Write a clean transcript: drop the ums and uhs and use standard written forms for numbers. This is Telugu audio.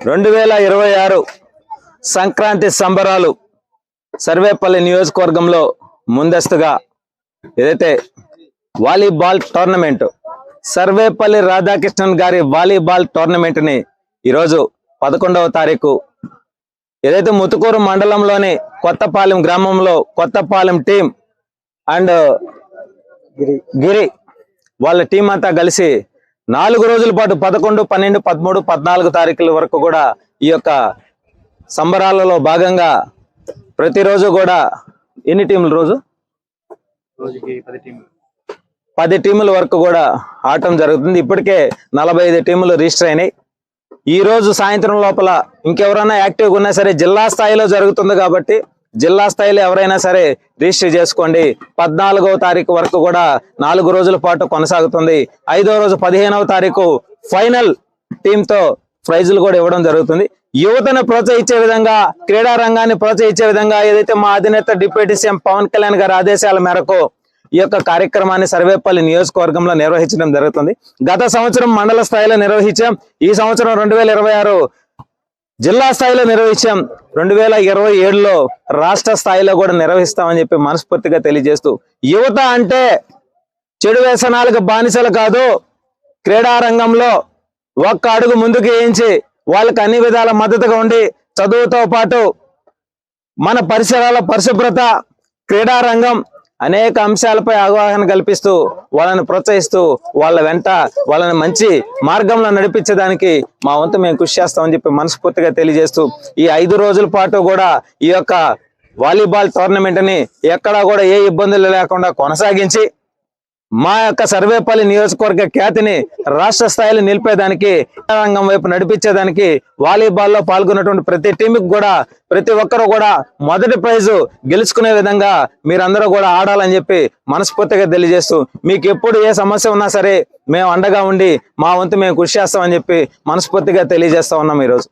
2026 సంక్రాంతి సంబరాలు సర్వేపల్లి నియోజకవర్గంలో ముందస్తుగా ఏదైతే వాలీబాల్ టోర్నమెంట్ సర్వేపల్లి రాధాకృష్ణన్ గారి వాలీబాల్ టోర్నమెంట్ ని ఈరోజు 11వ తారీఖు ఏదైతే ముతుకూరు మండలంలోని కొత్తపాలెం గ్రామంలో కొత్తపాలెం టీం అండ్ గిరి వాళ్ళ టీం అంతా కలిసి 4 రోజుల పాటు 11, 12, 13, 14 తారీఖుల వరకు కూడా ఈ యొక్క సంబరాలలో భాగంగా ప్రతిరోజు కూడా ఎన్ని టీములు రోజుకి 10 టీముల వరకు కూడా ఆడటం జరుగుతుంది. ఇప్పటికే 45 టీములు రిజిస్టర్ అయినాయి. ఈ రోజు సాయంత్రం లోపల ఇంకెవరైనా యాక్టివ్గా ఉన్నా సరే జిల్లా స్థాయిలో జరుగుతుంది కాబట్టి జిల్లా స్థాయిలో ఎవరైనా సరే రిజిస్టర్ చేసుకోండి. 14వ తారీఖు వరకు కూడా 4 రోజుల పాటు కొనసాగుతుంది. 5వ రోజు 15వ తారీఖు ఫైనల్ టీంతో ప్రైజులు కూడా ఇవ్వడం జరుగుతుంది. యువతను ప్రోత్సహించే విధంగా క్రీడా రంగాన్ని ప్రోత్సహించే విధంగా ఏదైతే మా అధినేత డిప్యూటీ సీఎం పవన్ కళ్యాణ్ గారి ఆదేశాల మేరకు ఈ యొక్క కార్యక్రమాన్ని సర్వేపల్లి నియోజకవర్గంలో నిర్వహించడం జరుగుతుంది. గత సంవత్సరం మండల స్థాయిలో నిర్వహించాం. ఈ సంవత్సరం 2026 జిల్లా స్థాయిలో నిర్వహించాం. 2027లో రాష్ట్ర స్థాయిలో కూడా నిర్వహిస్తామని చెప్పి మనస్ఫూర్తిగా తెలియజేస్తూ, యువత అంటే చెడు వ్యసనాలకు బానిసలు కాదు, క్రీడా రంగంలో ఒక్క అడుగు ముందుకు వేయించి వాళ్ళకి అన్ని విధాల మద్దతుగా ఉండి చదువుతో పాటు మన పరిసరాల పరిశుభ్రత, క్రీడా రంగం అనేక అంశాలపై అవగాహన కల్పిస్తూ వాళ్ళని ప్రోత్సహిస్తూ వాళ్ళ వెంట వాళ్ళని మంచి మార్గంలో నడిపించడానికి మా వంతు మేము కృషి చేస్తామని చెప్పి మనస్ఫూర్తిగా తెలియజేస్తూ, ఈ 5 రోజుల పాటు కూడా ఈ యొక్క వాలీబాల్ టోర్నమెంట్ ని ఎక్కడా కూడా ఏ ఇబ్బందులు లేకుండా కొనసాగించి మా యొక్క సర్వేపల్లి నియోజకవర్గ ఖ్యాతిని రాష్ట్ర స్థాయిలో నిలిపేదానికి రంగం వైపు నడిపించేదానికి వాలీబాల్లో పాల్గొన్నటువంటి ప్రతి టీంకి కూడా ప్రతి ఒక్కరూ కూడా మొదటి ప్రైజు గెలుచుకునే విధంగా మీరందరూ కూడా ఆడాలని చెప్పి మనస్ఫూర్తిగా తెలియజేస్తూ, మీకు ఎప్పుడు ఏ సమస్య ఉన్నా సరే మేము అండగా ఉండి మా వంతు మేము కృషి చేస్తామని చెప్పి మనస్ఫూర్తిగా తెలియజేస్తా ఉన్నాం ఈరోజు.